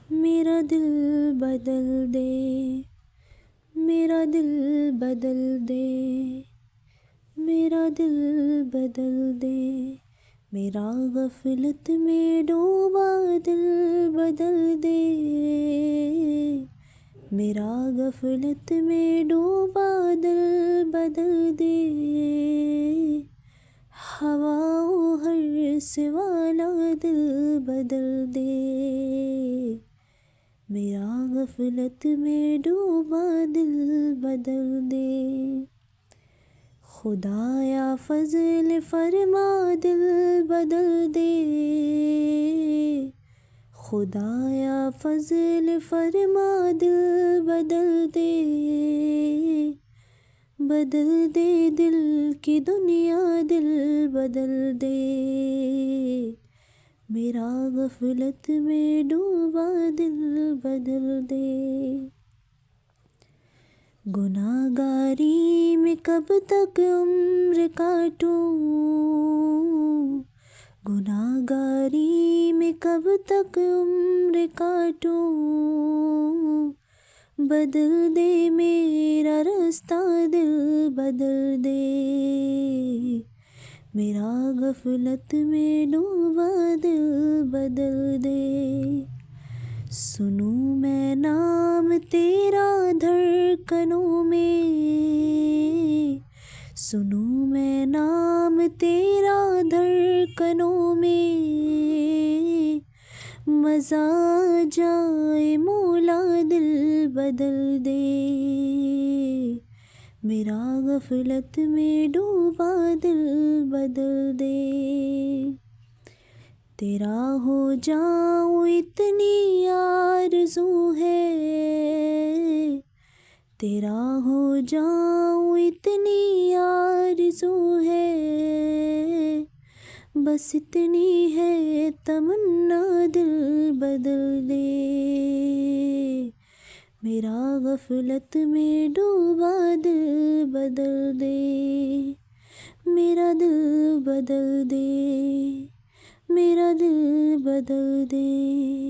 मेरा दिल बदल दे, मेरा दिल बदल दे, मेरा दिल बदल दे, मेरा गफलत में डूबा दिल बदल दे, मेरा गफलत में डूबा दिल बदल दे, हवाओं हर से वाला दिल बदल दे, मेरा गफलत में डूबा दिल बदल दे। खुदाया फज़ल फरमा दिल बदल दे, खुदाया फज़ल फरमा दिल बदल दे, बदल दे दिल की दुनिया दिल बदल दे, मेरा गफलत में डूबा दिल बदल दे। गुनाहगारी में कब तक उम्र काटूं, गुनाहगारी में कब तक उम्र काटूं, बदल दे मेरा रास्ता दिल बदल दे, मेरा गफलत में डूबा दिल बदल दे। सुनूं मैं नाम तेरा धड़कनों में, सुनूं मैं नाम तेरा धड़कनों में, मज़ा जाए मौला दिल बदल दे, मेरा गफलत में डूबा दिल बदल दे। तेरा हो जाऊं इतनी आरज़ू है, तेरा हो जाऊं इतनी आरज़ू है, बस इतनी है तमन्ना दिल बदल दे, मेरा गफलत में डूबा दिल बदल दे, मेरा दिल बदल दे, मेरा दिल बदल दे।